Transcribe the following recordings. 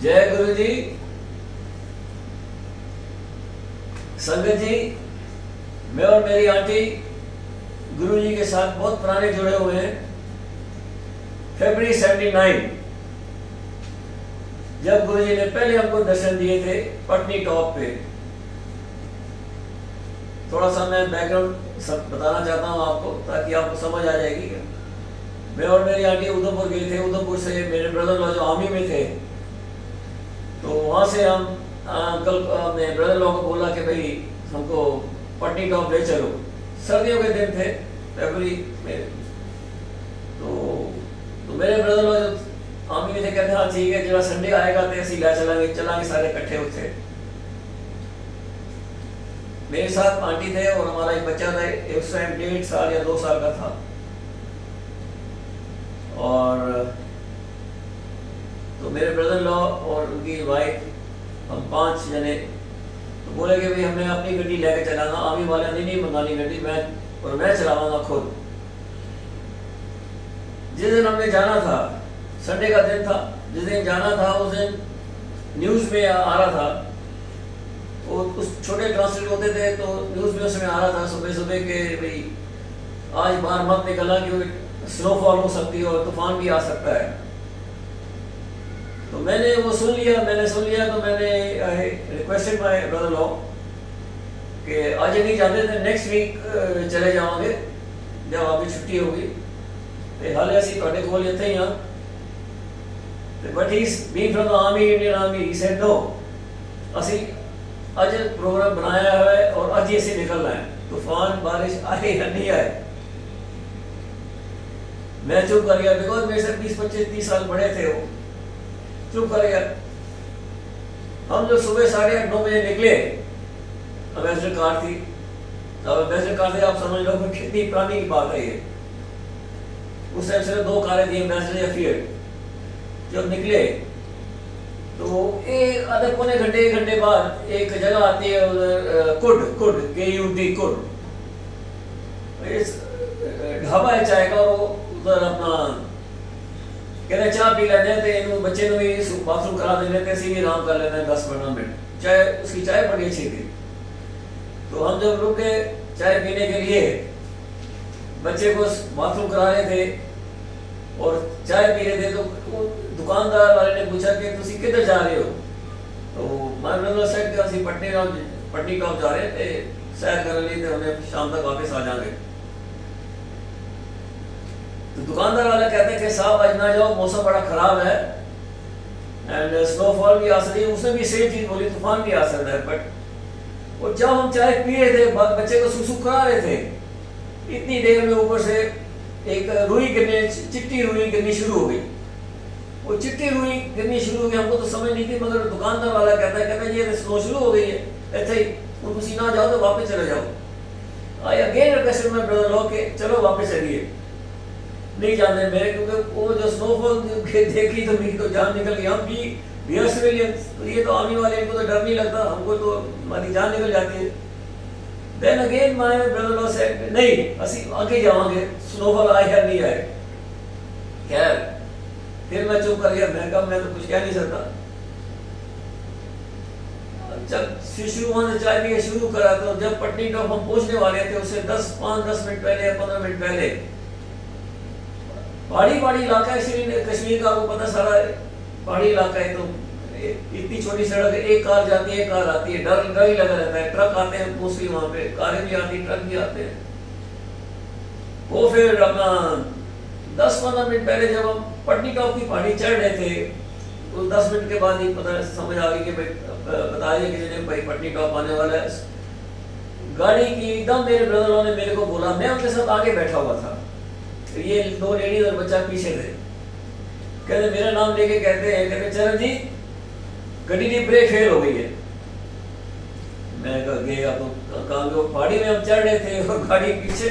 जय गुरु जी। संगत जी, मैं और मेरी आंटी गुरु जी के साथ बहुत पुराने जुड़े हुए हैं। फरवरी 79 जब गुरु जी ने पहले हमको दर्शन दिए थे पटनी टॉप पे। थोड़ा सा मैं बैकग्राउंड सब बताना चाहता हूँ आपको, ताकि आपको समझ आ जाएगी। मैं और मेरी आंटी उधमपुर गए थे। उधमपुर से मेरे ब्रदर लॉ जो आर्मी में थे, तो वहाँ से हम अंकल अपने ब्रदर लॉ को बोला कि भाई हमको पटनी टॉप ले चलो। सर्दियों के दिन थे, फरवरी में। तो मेरे ब्रदर लॉ जो आर्मी में थे कहते हाँ ठीक है, जरा संडे आएगा तो ऐसे ला चलांगे सारे इकट्ठे होते। मेरे साथ आंटी थे और हमारा एक बच्चा था, उस टाइम 1.5 साल या 2 साल का था। और तो मेरे ब्रदर लॉ और उनकी वाइफ, हम 5 जने, तो बोले कि भाई हमें अपनी गड्डी लेके चलाना। आर्मी वाले ने नहीं मंगानी गड्डी, मैं चलाऊंगा खुद। जिस दिन हमने जाना था, संडे का दिन था, जिस दिन जाना था उस दिन न्यूज़ में आ रहा था। वो कुछ छोटे ट्रांसलेट होते थे, तो न्यूज़ में उसमें आ रहा था सुबह सुबह के भाई आज बाहर मत निकलना क्योंकि स्नोफॉल हो सकती है और तूफान भी आ सकता है। तो मैंने वो सुन लिया। तो मैंने रिक्वेस्टेड माय ब्रदर लॉ कि आज नहीं जाते थे, नेक्स्ट वीक चले जाओगे जब आपकी छुट्टी होगी। हाले असी ਤੁਹਾਡੇ ਕੋਲ ਇੱਥੇ ਹੀ ਆ। But he being from the army, Indian army, he said no, ਅਸੀਂ ਅੱਜ प्रोग्राम बनाया है और आज ही ऐसे निकलना है, तूफान बारिश आए या नहीं आए। मैं चुप कर गया, बिकॉज मेरे से 20, 25, 30 साल बड़े थे। वो चुप कर गया। हम जो सुबह 8:30, 9 बजे निकले, अम्बेसडर कार थी। अब अम्बेसडर कार से आप समझ लो कि कितनी पुरानी बात है ये। उस टाइम सिर्फ 2 कारें थी, अम्बेसडर या फिएट। जब निकले तो एक आधे पौने घंटे 1 घंटे बाद एक जगह आती है उधर, कुड KUD कुड, ढाबा है चाय का। और उधर अपना कहते चाय पी लेते हैं, तो बच्चे ने भी बाथरूम करा देने थे, इसी भी आराम कर लेते हैं 10-15 मिनट। चाय, उसकी चाय बड़ी अच्छी थी। तो हम जब रुके चाय पीने के लिए, बच्चे को बाथरूम करा रहे थे और चाय पी रहे थे, तो दुकानदार वाले ने पूछा कि तुसी किधर जा रहे हो। तो माय ब्रदर सेड कि ਅਸੀਂ पटनी टॉप जा रहे थे सैर करने लिए, हमें शाम तक वापस आ जाएंगे। तो दुकानदार वाला कहते हैं कि साहब आज ना जाओ, मौसम बड़ा खराब है एंड स्नोफॉल भी आ सकती है। उसने भी सेम चीज बोली, तूफान भी आ सकता है। बट और जब हम चाय पी रहे थे, बच्चे को सुसु करा रहे थे, इतनी देर में ऊपर से एक रुई गिरने, चिट्टी रुई गिरनी शुरू हो गई। वो चिट्टी रुई गिरनी शुरू हो गई, हमको तो समझ नहीं थी। मगर दुकानदार वाला कहता है ये स्नो शुरू हो गई है, ऐसे ही तुम ना जाओ तो वापस चले जाओ। I again requested my brother law के चलो वापस चलिए। नहीं जाने मेरे, क्योंकि वो जो स्नोफॉल देखी तो मेरी तो जान निकल गई। हम भी सिविलियंस, तो ये तो आर्मी वाले, इनको तो डर नहीं लगता, हमको तो हमारी जान निकल जाती है। Then again my brother-in-law said नहीं ਅਸੀਂ आगे जावांगे, स्नोफॉल आए या नहीं आए। खैर फिर मैं चुप कर गया। मैं कहा मैं तो कुछ कह नहीं सकता। जब शुरू वहां से चाय पीना शुरू करा, तो जब पटनी टॉप हम पहुंचने वाले थे, उससे 5-10 मिनट पहले या 15 मिनट पहले पहाड़ी इलाका है श्रीनगर, कश्मीर का, आपको पता सारा पहाड़ी इलाका है। तो इतनी छोटी सड़क है, एक कार जाती है, एक कार आती है, डर ही लगा रहता है। ट्रक आते हैं मोस्टली वहां पे, कारें भी आती, ट्रक भी आते हैं। वो फिर अपना 10-15 मिनट पहले जब हम पटनी टॉप की पहाड़ी चढ़ रहे थे, तो 10 मिनट के बाद ही पता समझ आ गई कि बताइए कि भाई पटनी टॉप आने वाला है। गाड़ी की एकदम मेरे ब्रदर ने मेरे को बोला, मैं उनके साथ आगे बैठा हुआ था, तो ये 2 लेडीज और बच्चा पीछे थे। कहते मेरा नाम लेके कहते चरण जी गड्डी की ब्रेक फेल हो गई है। मैं गया तो कहा पहाड़ी में हम चढ़ रहे थे और गाड़ी पीछे।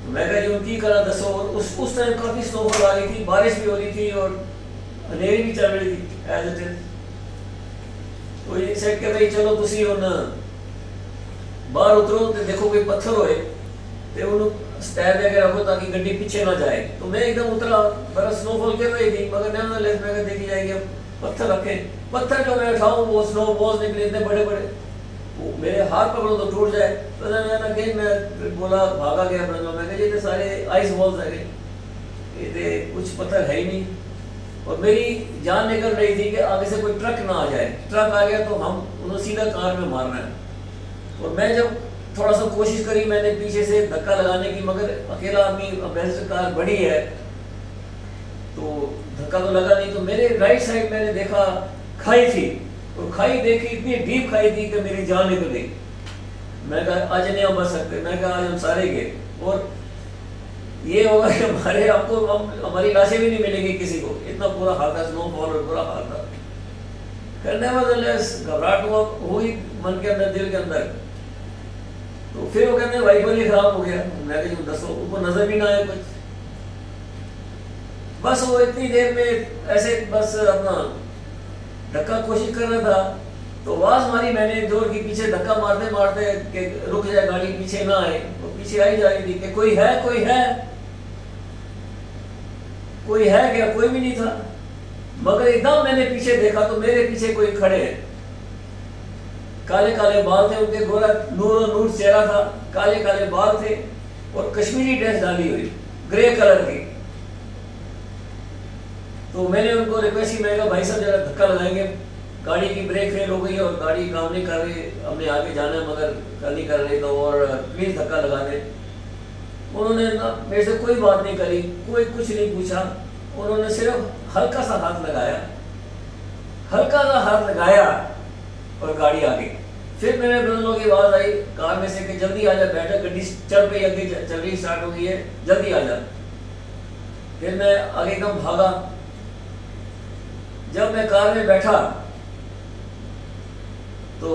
मैं कहा जी उनकी करा दसो। उस टाइम काफी स्नोफॉल आ रही थी, बारिश भी हो रही थी और अंधेरी भी चल रही थी एज इट इज। तो ये सेट के भाई चलो तुसी हुन बाहर उतरो तो देखो कोई पत्थर होए तो उन्होंने स्टैंड लगे रखो ताकि गड्डी पीछे ना जाए। तो मैं एकदम उतरा, बड़ा स्नोफॉल कर रही थी, मगर नेवरदलेस मैं देखी जाएगी पत्थर रखे, पत्थर जो मैं उठाऊं वो स्नो बॉल्स निकले इतने बड़े बड़े, वो मेरे हाथ पकड़ो तो टूट जाए। तो मैं बोला भागा गया अपने, मैं कहा ये सारे आइस बॉल्स है, ये कुछ पत्थर है ही नहीं। और मेरी जान निकल रही थी कि आगे से कोई ट्रक ना आ जाए, ट्रक आ गया तो हम उन्हें सीधा कार में मारना है। और मैं जब थोड़ा सा कोशिश करी मैंने पीछे से धक्का लगाने की, मगर अकेला आदमी, अम्बेसडर कार बड़ी है तो धक्का तो लगा नहीं। तो मेरे राइट साइड मैंने देखा खाई थी, और खाई देखी इतनी डीप खाई थी कि मेरी जान निकल गई। मैं कहा आज नहीं हम बच सकते, मैं कहा आज हम सारे गए, और ये होगा कि हमारे आपको हमारी लाशें भी नहीं मिलेगी किसी को, इतना पूरा हाल था, स्नोफॉल और पूरा हाल था। करने वाले घबराहट हुई मन के अंदर, दिल के अंदर। तो फिर वो कहते हैं वाइपर ही खराब हो गया। मैं कहा दसो, उनको नजर भी ना आया कुछ, बस वो इतनी देर में ऐसे बस अपना धक्का कोशिश कर रहा था। तो आवाज मारी मैंने जोर की, पीछे धक्का मारते मारते कि रुक जाए गाड़ी, पीछे ना आए। तो पीछे आई जा रही थी कि कोई है, कोई है, कोई है क्या? कोई भी नहीं था। मगर एकदम मैंने पीछे देखा तो मेरे पीछे कोई खड़े हैं, काले काले बाल थे उनके, गोरा नूर और नूर चेहरा था, काले काले बाल थे और कश्मीरी ड्रेस डाली हुई ग्रे कलर की। तो मैंने उनको रिक्वेस्ट की, मैं कहा भाई साहब जरा धक्का लगाएंगे, गाड़ी की ब्रेक फेल हो गई और गाड़ी काम नहीं कर रही, हमने आगे जाना है मगर कर नहीं कर रही, तो और प्लीज धक्का लगा दे। उन्होंने ना मेरे से कोई बात नहीं करी, कोई कुछ नहीं पूछा, उन्होंने सिर्फ हल्का सा हाथ लगाया, हल्का सा हाथ लगाया और गाड़ी आ गई। फिर मेरे ब्रदरों की आवाज आई कार में से कि जल्दी आ जा, बैठा, गड्डी चल पई, आगे चल रही, स्टार्ट हो गई है, जल्दी आ जा। फिर मैं आगे एकदम भागा। जब मैं कार में बैठा तो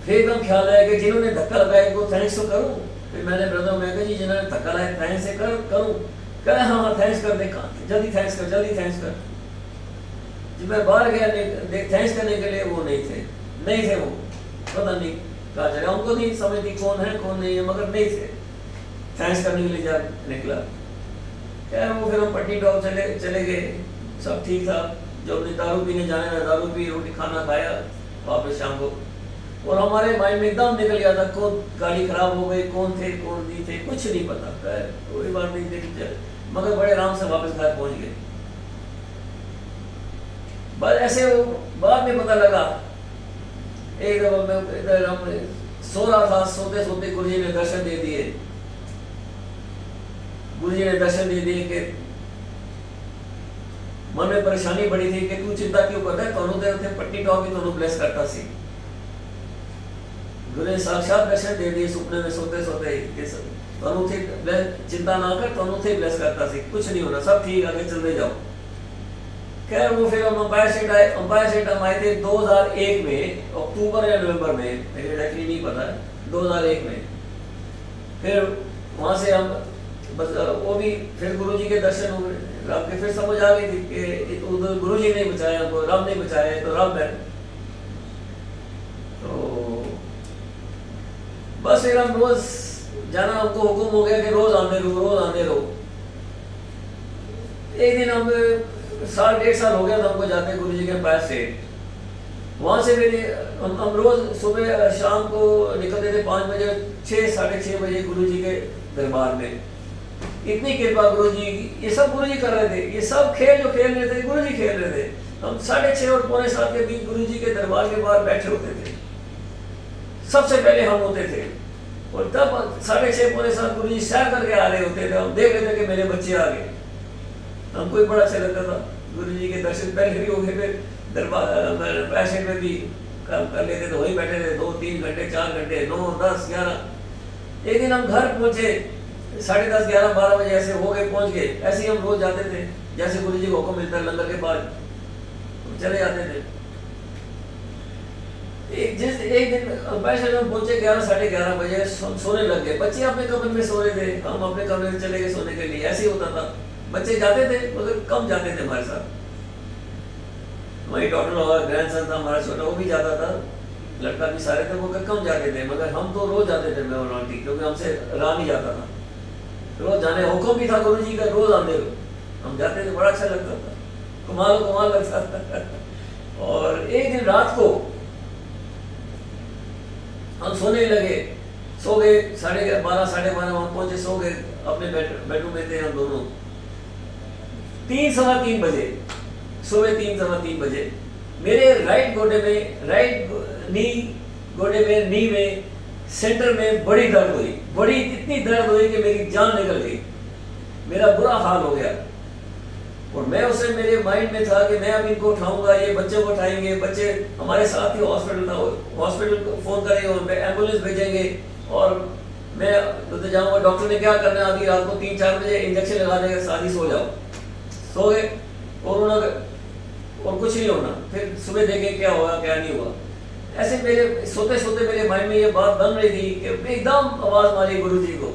फिर एकदम ख्याल आया कि जिन्होंने धक्का लगाया उनको थैंक्स तो करूं। फिर मैंने ब्रदर में कहा जी जिन्होंने धक्का लगाया थैंक्स से करूं? कहा हाँ थैंक्स कर दे, जल्दी थैंक्स कर, जल्दी थैंक्स कर। जब मैं बाहर गया थैंक्स करने के लिए, वो नहीं थे वो, पता नहीं कहा चले, उनको नहीं समझती कौन है कौन नहीं है, मगर नहीं थे, थैंक्स करने के लिए जा निकला। क्या वो फिर हम पट्टी टॉप चले गए, सब ठीक था। जो अपने दारू पीने जाने था, दारू पी, रोटी खाना खाया वापस शाम को। और हमारे माइंड में एकदम निकल गया था कौन गाड़ी खराब हो गई, कौन थे कौन नहीं थे, कुछ नहीं पता, कोई बात नहीं देखी, मगर बड़े आराम से वापस घर पहुंच गए। बस ऐसे बाद में पता लगा, एक दफा मैं इधर सो रहा था, सोते सोते गुरु जी ने दर्शन दे दिए। गुरु जी ने दर्शन दे दिए कि मन में परेशानी बड़ी थी कि तू चिंता क्यों करता है, तोनू दे थे पट्टी टॉप ही तोनू ब्लेस करता सी। गुरु ने साक्षात दर्शन दे दिए सुपने में सोते सोते, तोनू थे चिंता ना कर, तोनू थे ब्लेस करता सी, कुछ नहीं होना, सब ठीक, आगे चलते जाओ। खैर वो फिर हम अंपायर स्टेट हम आए थे 2001 में, अक्टूबर या नवंबर में, मुझे एग्जैक्टली नहीं पता है, 2001 में। फिर वहां से हम बस वो भी फिर गुरु जी के दर्शन हुए, रब के फिर समझ आ गई थी कि उधर गुरु जी नहीं बचाया हमको, रब नहीं बचाया तो रब है। तो बस फिर हम रोज जाना, हमको हुक्म हो गया कि रोज आने रहो। एक दिन हम 1.5 साल हो गया था हमको जाते गुरु जी के पास से। वहां से फिर हम रोज सुबह शाम को निकलते थे 5 बजे, 6 साढ़े 6 बजे गुरु जी के दरबार में। इतनी कृपा गुरु जी की, ये सब गुरु जी कर रहे थे, ये सब खेल जो खेल रहे थे गुरु जी खेल रहे थे। हम 6:30 और 6:45 के बीच गुरु जी के दरबार के बाहर बैठे होते थे, सबसे पहले हम होते थे। और तब 6:30 6:45 गुरु जी सैर करके आ रहे होते थे, हम देख रहे थे कि मेरे बच्चे आ गए, हमको भी बड़ा अच्छा लगता था। गुरु जी के दर्शन पहले भी हो गए, फिर दरबार पैसे में भी काम कर लेते थे, वहीं बैठे थे 2-3 घंटे 4 घंटे, 9 10 11। एक दिन हम घर पहुंचे 10:30 11 12 बजे ऐसे हो गए, पहुंच गए। ऐसे ही हम रोज जाते थे, जैसे गुरु जी को हुक्म मिलता है लंगर के बाद चले जाते थे। एक दिन पैसे हम पहुंचे 11 साढ़े 11 बजे, सोने लग गए। बच्चे अपने कमरे में सो रहे थे, हम अपने कमरे में चले गए सोने के लिए। ऐसे ही होता था, बच्चे जाते थे मगर कम जाते थे हमारे साथ। वही डॉक्टर हमारा ग्रैंडसन था हमारा छोटा, वो भी जाता था, लड़का भी सारे थे, वो कम जाते थे, मगर हम तो रोज जाते थे मैं और आंटी, क्योंकि हमसे रहा नहीं जाता था, रोज जाने हुक्म भी था गुरु जी का, रोज आने को हम जाते थे, बड़ा अच्छा लगता था, कमाल लगता था। और एक दिन रात को हम सोने लगे, सो गए 12:30 साढ़े 12 हम पहुंचे, सो गए अपने बेडरूम में थे हम दोनों। 3 बजे सुबह 3 बजे मेरे राइट गोडे में नी में सेंटर में बड़ी दर्द हुई, इतनी दर्द हुई कि मेरी जान निकल गई, मेरा बुरा हाल हो गया। और मैं उसे मेरे माइंड में था कि मैं अब इनको उठाऊंगा, ये बच्चे को उठाएंगे, बच्चे हमारे साथ ही हॉस्पिटल था, हॉस्पिटल को फोन करेंगे, एम्बुलेंस भेजेंगे और मैं तो जाऊंगा। डॉक्टर ने क्या करना है, आधी रात को 3-4 बजे इंजेक्शन लगा देगा, शादी सो जाओ। सो गए और कुछ नहीं होना, फिर सुबह देखें क्या हुआ क्या नहीं हुआ। ऐसे मेरे सोते सोते मेरे माइंड में ये बात बन रही थी कि एकदम आवाज मारी गुरुजी को,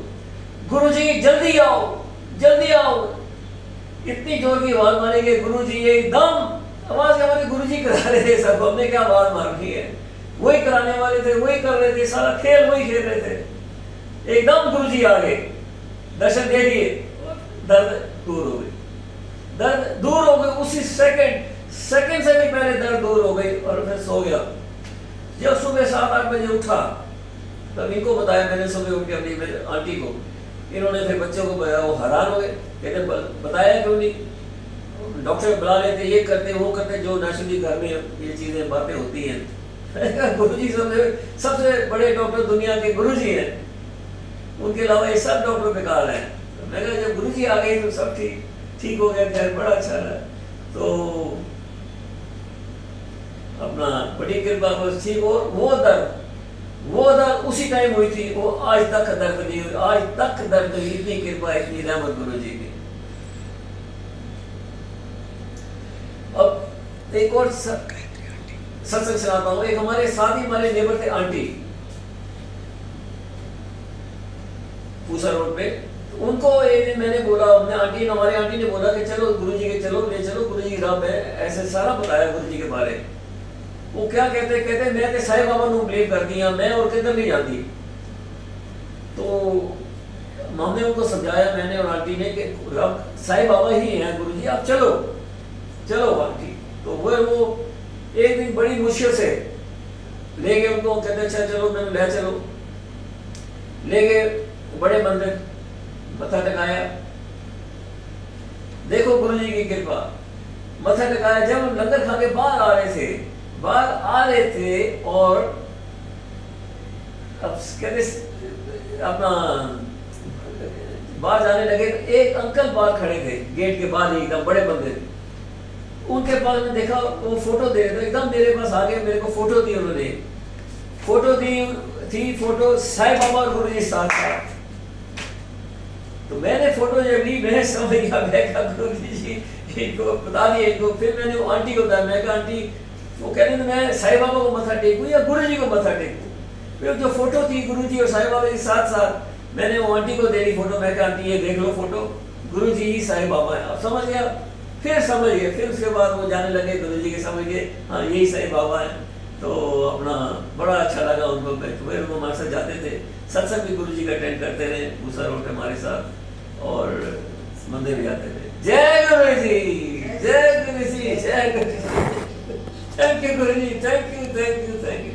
गुरुजी जल्दी आओ। इतनी जोर की आवाज मारी कि गुरुजी एकदम आवाज हमारे गुरुजी करा रहे थे सब, हमने क्या आवाज मारनी है, वही कराने वाले थे, वही कर रहे थे, सारा खेल वही खेल रहे थे। एकदम गुरुजी आ गए, दर्शन दे दिए, दर्द दूर हो गई उसी सेकंड से भी पहले दर्द दूर हो गई और फिर सो गया। जब सुबह 7-8 बजे उठा तब इनको बताया, मैंने सुबह उठ के अपनी आंटी को, इन्होंने फिर बच्चों को बताया, वो हैरान हो गए, कहते बताया क्यों नहीं, डॉक्टर बुला लेते, ये करते वो करते, जो नेचुरली घर में ये चीजें बातें होती हैं। गुरुजी सबसे बड़े डॉक्टर दुनिया के गुरुजी हैं, उनके अलावा ये सब डॉक्टर बेकार हैं। तो मैं कहा जब गुरुजी आ गए तो सब ठीक हो गया, खैर बड़ा अच्छा रहा। तो अपना बड़ी कृपा बस ठीक। और वो दर्द उसी टाइम हुई थी, वो आज तक दर्द नहीं हुई, आज तक दर्द हुई, इतनी कृपा इतनी रहमत गुरु जी की। अब एक और सत्संग सुनाता हूँ। एक हमारे साथ ही हमारे नेबर थे आंटी, पूसा रोड पे। तो उनको एक दिन मैंने बोला, हमारी आंटी ने बोला कि चलो गुरुजी के ले चलो गुरुजी की राह पे, ऐसे सारा बताया गुरुजी के बारे। वो क्या कहते मैं ते साईं बाबा ਨੂੰ बिलीव करती हूं, मैं और किधर नहीं जाती। तो हमने उनको समझाया, मैंने और आंटी ने, कि रब साईं बाबा ही हैं गुरुजी, आप चलो आंटी। तो वो एक दिन बड़ी मुश्किल से ले गए उनको, कहते अच्छा चलो मैंने ले चलो, ले गए बड़े मंदिर, मत्था टेकाया, देखो गुरुजी की कृपा, मत्था टेकाया। जब हम लंगर खा के बाहर आ रहे थे और अब कहते अपना बाहर जाने लगे, तो एक अंकल बाहर खड़े थे गेट के बाहर ही, एकदम बड़े बंदे, उनके पास में देखा वो फोटो दे रहे थे, एकदम मेरे पास आ गए, मेरे को फोटो दी उन्होंने, फोटो साईं बाबा और गुरुजी साथ। तो मैंने फोटो जब ली, मैं समझ गया, मैं कहा गुरुजी इनको बता दिए इनको। फिर मैंने वो आंटी को बताया, मैं कहा आंटी, वो कह रही थी मैं साईं बाबा को मत्था टेकूं या गुरुजी को मत्था टेकूं। फिर जो फोटो थी गुरुजी और साईं बाबा के साथ मैंने वो आंटी को दे दी फोटो, मैं कहा आंटी ये देख लो फोटो, गुरुजी ही साईं बाबा है। अब समझ गया, फिर उसके बाद वो जाने लगे, गुरुजी के समझ गए हाँ यही साईं बाबा है। तो अपना बड़ा अच्छा लगा उनको, फिर वो हमारे साथ जाते थे, सत्संग भी गुरुजी का अटेंड करते रहे, पूसा रोड हमारे साथ, और मंदिर भी आते थे। जय गुरु जी, जय गुरु जी, जय गुरु जी। Thank you Guru ji, thank you.